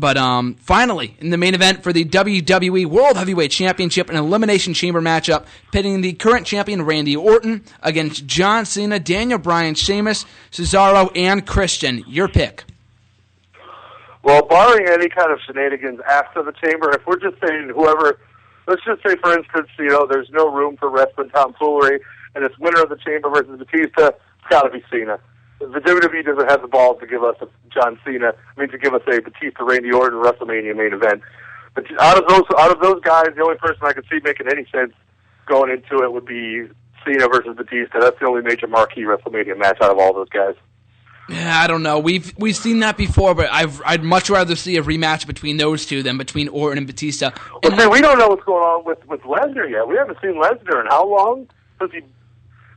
But finally, in the main event for the WWE World Heavyweight Championship, an Elimination Chamber matchup pitting the current champion Randy Orton against John Cena, Daniel Bryan, Sheamus, Cesaro, and Christian. Your pick. Well, barring any kind of shenanigans after the Chamber, if we're just saying whoever, let's just say, for instance, there's no room for wrestling tomfoolery, and it's winner of the Chamber versus Batista, it's got to be Cena. The WWE doesn't have the balls to give us a to give us a Batista Randy Orton WrestleMania main event. But out of those guys, the only person I could see making any sense going into it would be Cena versus Batista. That's the only major marquee WrestleMania match out of all those guys. Yeah, I don't know. We've seen that before, but I'd much rather see a rematch between those two than between Orton and Batista. Well, see, we don't know what's going on with Lesnar yet. We haven't seen Lesnar in how long? Since he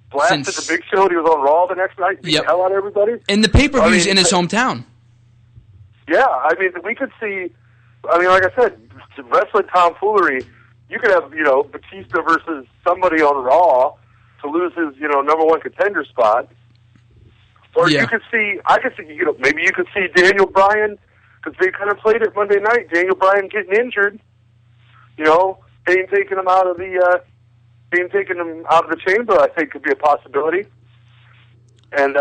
blasted the Big Show and he was on Raw the next night, beat the hell out of everybody. And the pay-per-view's in his hometown. Yeah, we could see, like I said, wrestling tomfoolery, you could have, Batista versus somebody on Raw to lose his, number one contender spot. Or I could see, maybe you could see Daniel Bryan, because they kind of played it Monday night, Daniel Bryan getting injured, taking him out of the Chamber, I think could be a possibility. And,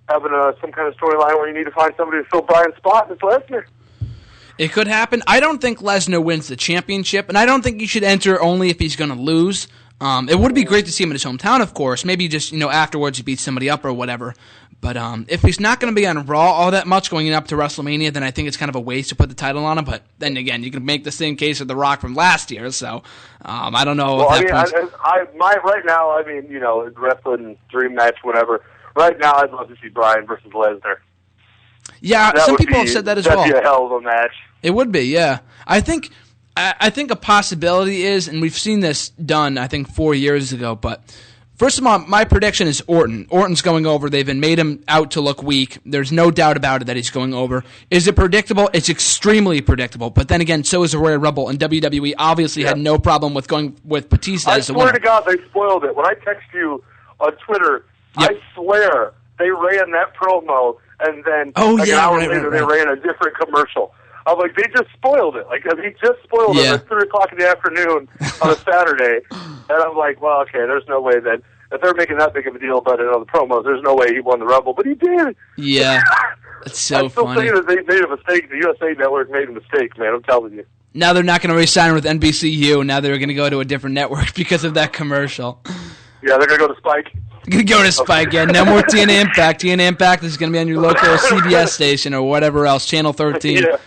having some kind of storyline where you need to find somebody to fill Bryan's spot, and it's Lesnar. It could happen. I don't think Lesnar wins the championship, and I don't think he should enter only if he's going to lose. It would be great to see him in his hometown, of course. Maybe just, afterwards he beats somebody up or whatever. But if he's not going to be on Raw all that much going up to WrestleMania, then I think it's kind of a waste to put the title on him. But then again, you can make the same case with The Rock from last year. So I don't know. Well, right now, wrestling dream match, whatever. Right now, I'd love to see Bryan versus Lesnar. Yeah, some people have said that as well. That'd be a hell of a match. It would be, yeah. I think a possibility is, and we've seen this done, I think, 4 years ago, but first of all, my prediction is Orton. Orton's going over. They've made him out to look weak. There's no doubt about it that he's going over. Is it predictable? It's extremely predictable. But then again, so is the Royal Rumble, and WWE obviously had no problem with going with Batista as the winner. I swear to God, they spoiled it. When I text you on Twitter, I swear they ran that promo, and then an hour later they ran a different commercial. I'm like, they just spoiled it. He just spoiled it at 3 o'clock in the afternoon on a Saturday. And I'm like, well, okay, there's no way that if they're making that big of a deal about it on the promos, there's no way he won the Rumble. But he did. Yeah. It's so I'm still funny. saying that they made a mistake. The USA Network made a mistake, man. I'm telling you. Now they're not going to re-sign with NBCU. Now they're going to go to a different network because of that commercial. Yeah, they're going to go to Spike. Going to go to Spike, yeah. No more TNA Impact. TNA Impact is going to be on your local CBS station or whatever else, Channel 13. Yeah.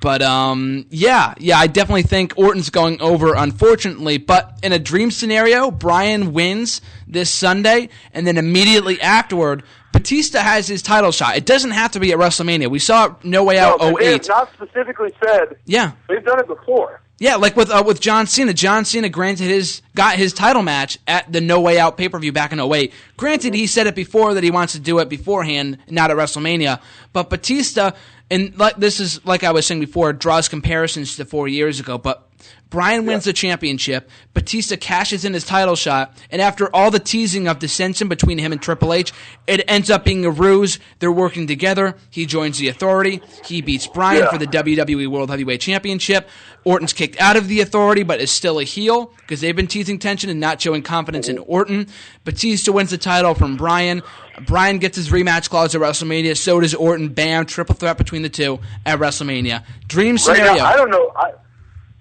But, I definitely think Orton's going over, unfortunately. But in a dream scenario, Bryan wins this Sunday, and then immediately afterward, Batista has his title shot. It doesn't have to be at WrestleMania. We saw No Way Out 08. They have not specifically said. Yeah. They've done it before. Yeah, like with John Cena. John Cena got his title match at the No Way Out pay-per-view back in 08. Granted, he said it before that he wants to do it beforehand, not at WrestleMania. But Batista, and this is like I was saying before, draws comparisons to 4 years ago. But Bryan wins the championship, Batista cashes in his title shot, and after all the teasing of dissension between him and Triple H, it ends up being a ruse. They're working together. He joins the Authority. He beats Bryan for the WWE World Heavyweight Championship. Orton's kicked out of the Authority, but is still a heel because they've been teasing tension and not showing confidence in Orton. Batista wins the title from Bryan. Bryan gets his rematch clause at WrestleMania. So does Orton. Bam, triple threat between the two at WrestleMania. Dream scenario. Right now, I don't know.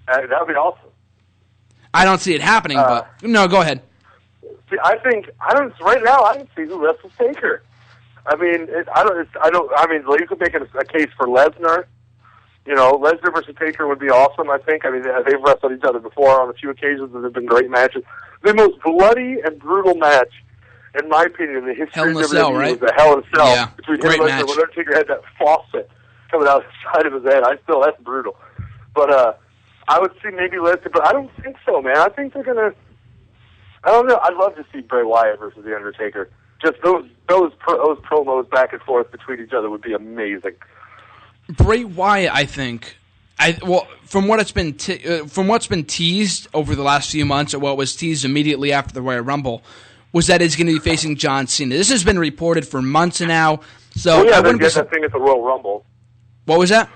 That would be awesome. I don't see it happening, but no, go ahead. See, right now, I don't see who wrestles Taker. You could make a case for Lesnar. Lesnar versus Taker would be awesome, I think. They've wrestled each other before on a few occasions, and they've been great matches. The most bloody and brutal match, in my opinion, in the history of WWE right? was a Hell in a Cell. Yeah, between great him and match. Lesnar, when Undertaker had that faucet coming out the side of his head. That's brutal. But I would see maybe Lesnar, but I don't think so, man. I think they're gonna. I don't know. I'd love to see Bray Wyatt versus the Undertaker. Just those promos back and forth between each other would be amazing. Bray Wyatt, I think. From what's been teased over the last few months, or what was teased immediately after the Royal Rumble, was that he's going to be facing John Cena. This has been reported for months now. So I think it's the Royal Rumble. What was that?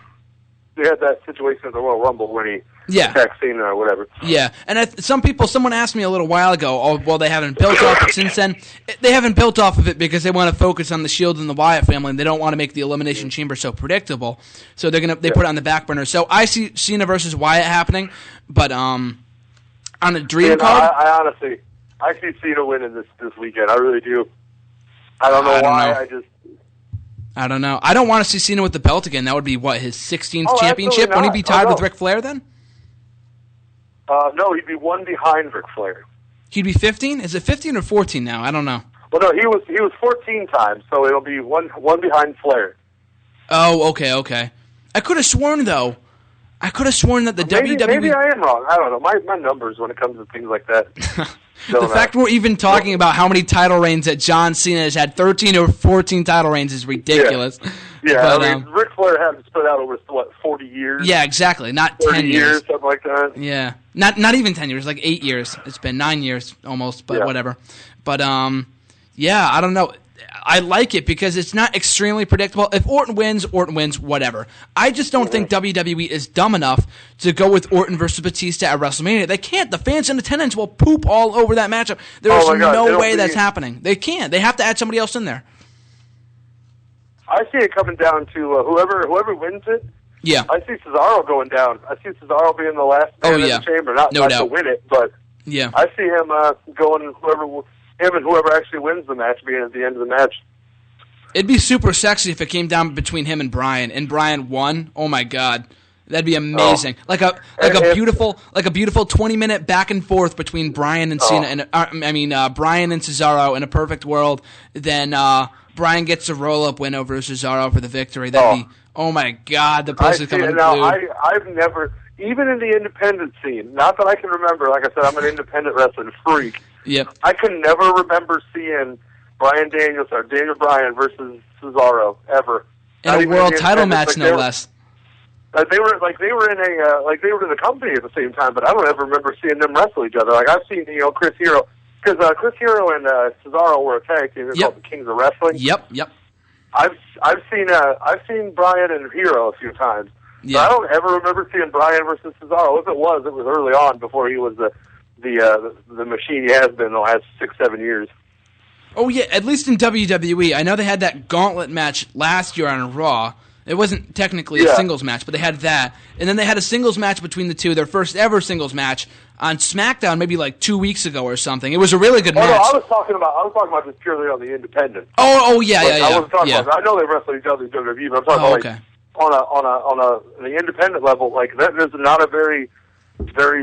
had that situation at the Royal Rumble when he attacked Cena or whatever. Yeah, and someone asked me a little while ago, oh, well, they haven't built off it since then. They haven't built off of it because they want to focus on the Shield and the Wyatt family, and they don't want to make the Elimination Chamber so predictable. So they put it on the back burner. So I see Cena versus Wyatt happening, but on a dream card, I honestly, I see Cena winning this weekend. I really do. I don't know why. I don't know. I don't want to see Cena with the belt again. That would be, his 16th championship? Wouldn't he be tied with Ric Flair then? No, he'd be one behind Ric Flair. He'd be 15? Is it 15 or 14 now? I don't know. Well, no, he was 14 times, so it'll be one behind Flair. Oh, okay. I could have sworn, though. that the WWE... Maybe I am wrong. I don't know. My numbers when it comes to things like that. The fact we're even talking about how many title reigns that John Cena has had, 13 or 14 title reigns, is ridiculous. Yeah, but, Ric Flair had to spread out over, 40 years? Yeah, exactly. Not 10 years. Something like that. Yeah. Not even 10 years, like 8 years. It's been 9 years almost, but whatever. But, yeah, I don't know. I like it because it's not extremely predictable. If Orton wins, whatever. I just don't think WWE is dumb enough to go with Orton versus Batista at WrestleMania. They can't. The fans in attendance will poop all over that matchup. There's no way that's happening. They can't. They have to add somebody else in there. I see it coming down to whoever wins it. Yeah. I see Cesaro going down. I see Cesaro being the last man in the chamber. Not to win it, but I see him going him and whoever actually wins the match being at the end of the match. It'd be super sexy if it came down between him and Bryan won. Oh my God, that'd be amazing. Like a beautiful 20-minute back and forth between Bryan and Cena, and Bryan and Cesaro in a perfect world. Then Bryan gets a roll-up win over Cesaro for the victory. That'd be, oh my God, the place is coming now, I've never, even in the independent scene, not that I can remember, like I said, I'm an independent wrestling freak. Yep. I can never remember seeing Daniel Bryan versus Cesaro ever. In a world title match, no less. They were in the company at the same time, but I don't ever remember seeing them wrestle each other. Like I've seen, Chris Hero, because Chris Hero and Cesaro were a tag team. They're called the Kings of Wrestling. Yep. I've seen Bryan and Hero a few times. Yeah. But I don't ever remember seeing Bryan versus Cesaro. If it was early on before he was the machine he has been the last 6-7 years. Oh yeah, at least in WWE. I know they had that gauntlet match last year on Raw. It wasn't technically a singles match, but they had that. And then they had a singles match between the two, their first ever singles match on SmackDown maybe like 2 weeks ago or something. It was a really good match. No, I was talking about just purely on the independent. Oh yeah. I wasn't talking about. I know they wrestle each other in WWE, but I'm talking about on the independent level. Like that is not a very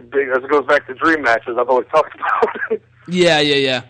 big, as it goes back to dream matches I've always talked about. Yeah.